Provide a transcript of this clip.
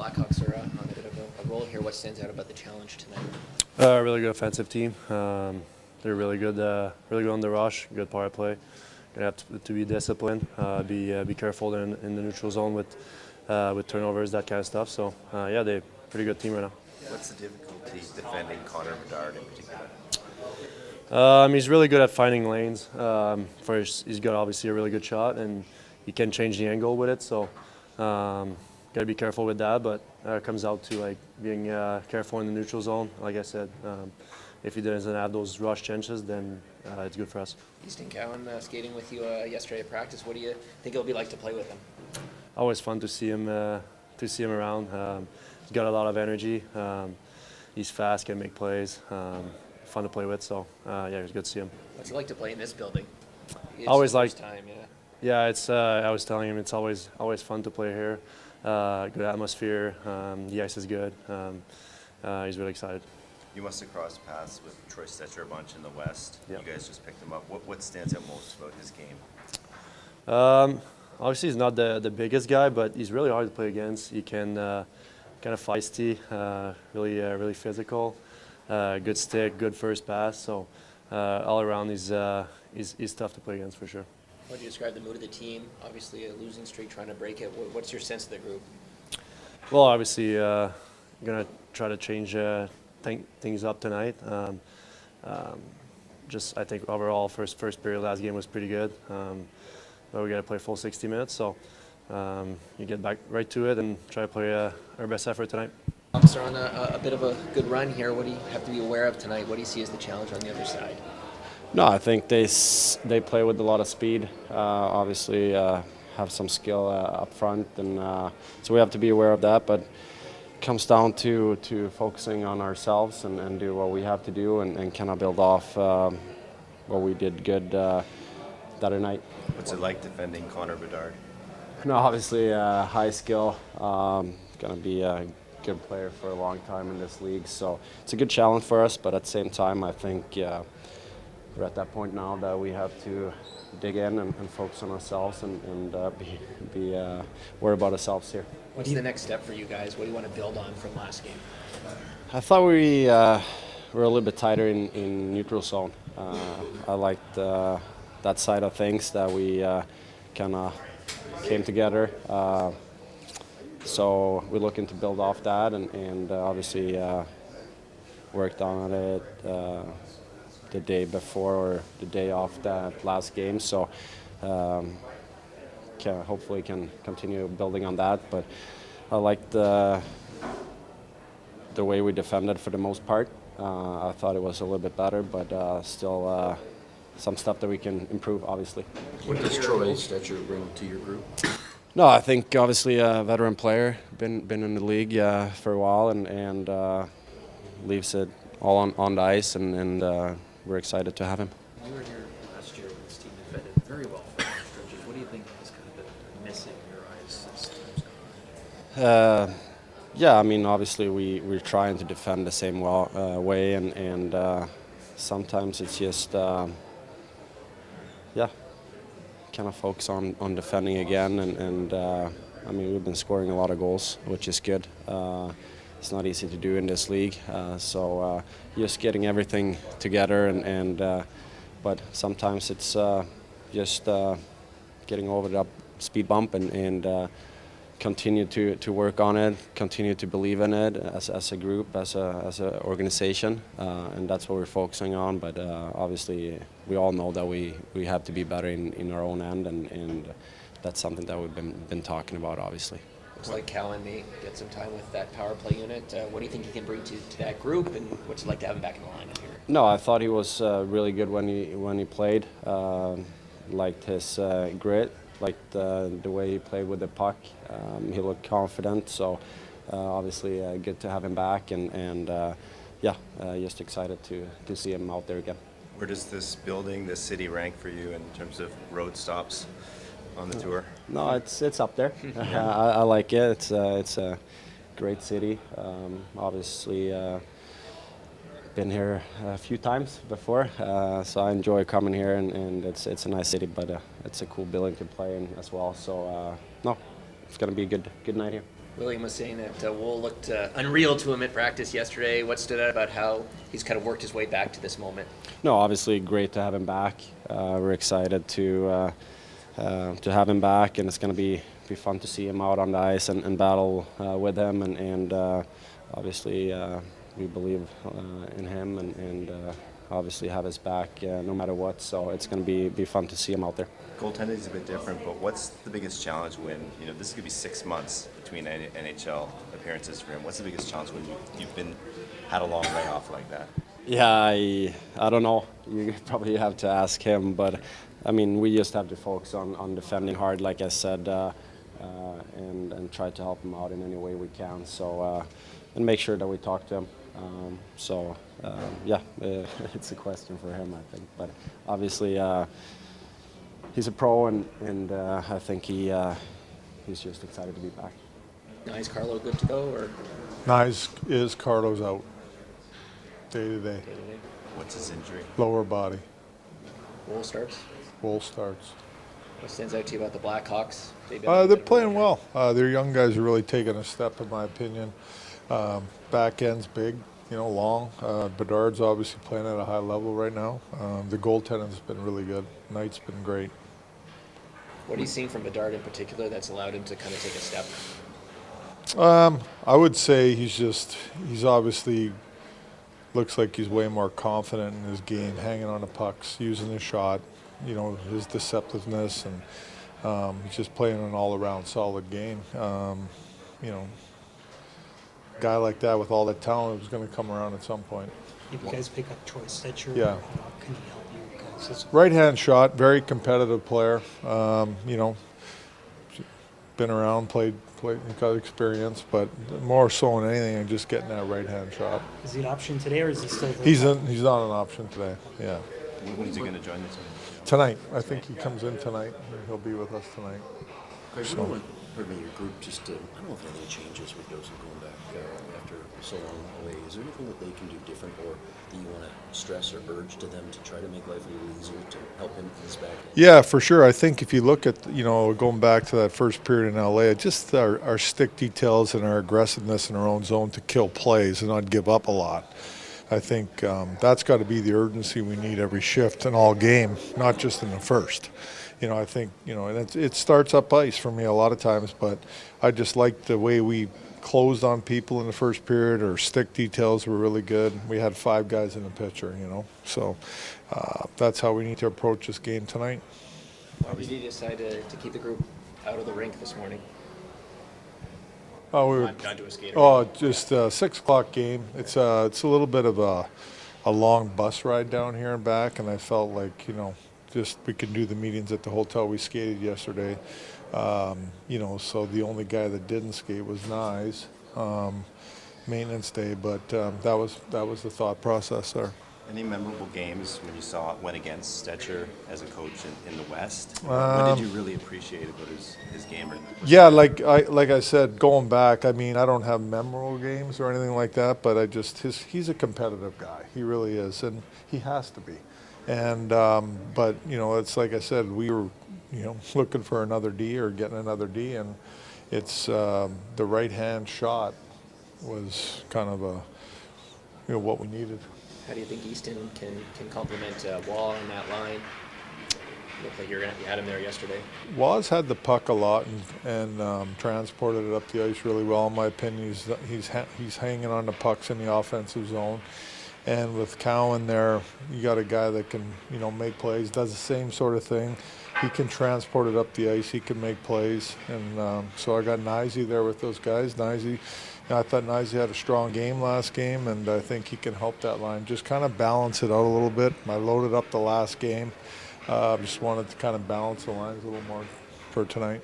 Blackhawks are on a bit of a roll here. What stands out about the challenge tonight? Really good offensive team. They're really good on the rush. Good power play. Gonna have to be disciplined. Be careful in the neutral zone with turnovers, that kind of stuff. So yeah, they're a pretty good team right now. What's the difficulty defending Connor Bedard in particular? He's really good at finding lanes. First, he's got obviously a really good shot, and he can change the angle with it. So, got to be careful with that. But it comes out to like being careful in the neutral zone. Like I said, if he doesn't have those rush chances, then it's good for us. Easton Cowan skating with you yesterday at practice. What do you think it'll be like to play with him? Always fun to see him around. He's got a lot of energy. He's fast, can make plays. Fun to play with, so yeah, it was good to see him. What's it like to play in this building? Always the like first time, yeah. Yeah, it's. I was telling him it's always fun to play here. Good atmosphere. The ice is good. He's really excited. You must have crossed paths with Troy Stetcher a bunch in the West. Yep. You guys just picked him up. What stands out most about his game? Obviously, he's not the biggest guy, but he's really hard to play against. He can kind of feisty, really physical. Good stick, good first pass. So all around, he's tough to play against for sure. How do you describe the mood of the team? Obviously, a losing streak, trying to break it. What's your sense of the group? Well, obviously, gonna try to change things up tonight. Just I think overall, first period last game was pretty good. But we got to play full 60 minutes, so you get back right to it and try to play our best effort tonight. Hawks are on a bit of a good run here. What do you have to be aware of tonight? What do you see as the challenge on the other side? No, I think they play with a lot of speed. Obviously, have some skill up front, and so we have to be aware of that. But it comes down to focusing on ourselves and do what we have to do, and kind of build off what we did good the other night. What's it like defending Connor Bedard? No, obviously high skill. Gonna be a good player for a long time in this league, so it's a good challenge for us. But at the same time, I think we're at that point now that we have to dig in and focus on ourselves and be worry about ourselves here. What's the next step for you guys? What do you want to build on from last game? I thought we were a little bit tighter in neutral zone. I liked that side of things, that we kind of came together. So we're looking to build off that and obviously worked on it the day before or the day off that last game. So hopefully can continue building on that. But I liked the way we defended for the most part. I thought it was a little bit better, but still some stuff that we can improve, obviously. What does Troy Stetcher bring to your group? No, I think obviously a veteran player, been in the league for a while, and leaves it all on the ice, and we're excited to have him. You were here last year when this team defended very well for long stretches. What do you think has kind of been missing in your eyes since time's gone on? Yeah, I mean, obviously we're trying to defend the same way, and sometimes it's just kind of focus on defending again, and I mean, we've been scoring a lot of goals, which is good. It's not easy to do in this league, so just getting everything together, but sometimes it's just getting over that speed bump and continue to work on it, continue to believe in it as a group, as an organization, and that's what we're focusing on. But obviously, we all know that we have to be better in our own end, and that's something that we've been talking about, obviously. Looks like Cowan may get some time with that power play unit. What do you think he can bring to that group, and what's it like to have him back in the lineup here? No, I thought he was really good when he played. Liked his grit, liked the way he played with the puck. He looked confident, so obviously good to have him back, and just excited to see him out there again. Where does this building, this city rank for you in terms of road stops on the tour? No, it's up there. I like it. It's a great city. Obviously, been here a few times before, so I enjoy coming here, and it's a nice city, but it's a cool building to play in as well. So no, it's gonna be a good night here. William was saying that Wool looked unreal to him at practice yesterday. What stood out about how he's kind of worked his way back to this moment? No, obviously great to have him back. We're excited to have him back, and it's going to be fun to see him out on the ice and battle with him. And obviously we believe in him and obviously have his back no matter what. So it's going to be fun to see him out there. Goaltending is a bit different, but what's the biggest challenge when, this is going to be 6 months between NHL appearances for him? What's the biggest challenge when you've had a long layoff like that? Yeah, I don't know. You probably have to ask him, but I mean, we just have to focus on defending hard, like I said, and try to help him out in any way we can. So, and make sure that we talk to him. It's a question for him, I think. But obviously, he's a pro, and I think he's just excited to be back. Is Carlo good to go, or Nice is Carlos out day to day. What's his injury? Lower body. Wool starts? Wool starts. What stands out to you about the Blackhawks? They're playing well. Their young guys are really taking a step, in my opinion. Back end's big, long. Bedard's obviously playing at a high level right now. The goaltending's been really good. Knight's been great. What are you seeing from Bedard in particular that's allowed him to kind of take a step? I would say he's obviously looks like he's way more confident in his game, hanging on the pucks, using his shot, his deceptiveness, and he's just playing an all-around solid game. A guy like that with all that talent is going to come around at some point. If you guys pick up Troy Stetcher, Yeah. can he help you guys? Right-hand shot, very competitive player. Been around, played, got experience, but more so than anything, just getting that right-hand shot. Is he an option today, or is he still? He's not an option today. Yeah, When is he going to join the team? tonight. I think he comes in tonight. He'll be with us tonight. Craig, you don't want your group just to, I don't know if anything changes with Joseph going back after so long away. Is there anything that they can do different, or that you want to stress or urge to them to try to make life a little easier to help him ease back in? Yeah, for sure. I think if you look at, going back to that first period in LA, just our stick details and our aggressiveness in our own zone to kill plays and not give up a lot. I think that's got to be the urgency we need every shift and all game, not just in the first. I think, and it starts up ice for me a lot of times, but I just like the way we closed on people in the first period. Our stick details were really good. We had 5 guys in the picture, So that's how we need to approach this game tonight. Why did you decide to keep the group out of the rink this morning? Oh, we were. Not to a skater. Oh, just a 6 o'clock game. It's a little bit of a long bus ride down here and back, and I felt like just we could do the meetings at the hotel. We skated yesterday, so the only guy that didn't skate was Nyes, maintenance day. But that was the thought process there. Any memorable games when you went against Stetcher as a coach in the West? What did you really appreciate about his game? Yeah, like I said, going back, I mean, I don't have memorable games or anything like that, but he's a competitive guy. He really is, and he has to be. And but it's like I said, we were looking for another D or getting another D, and it's the right-hand shot was kind of what we needed. How do you think Easton can complement Wall in that line? Looked like you had him there yesterday. Waz had the puck a lot and transported it up the ice really well. In my opinion, he's hanging on the pucks in the offensive zone. And with Cowan there, you got a guy that can make plays, does the same sort of thing. He can transport it up the ice. He can make plays. And so I got Nyes there with those guys. Nyes, I thought Nyes had a strong game last game, and I think he can help that line. Just kind of balance it out a little bit. I loaded up the last game. Just wanted to kind of balance the lines a little more for tonight.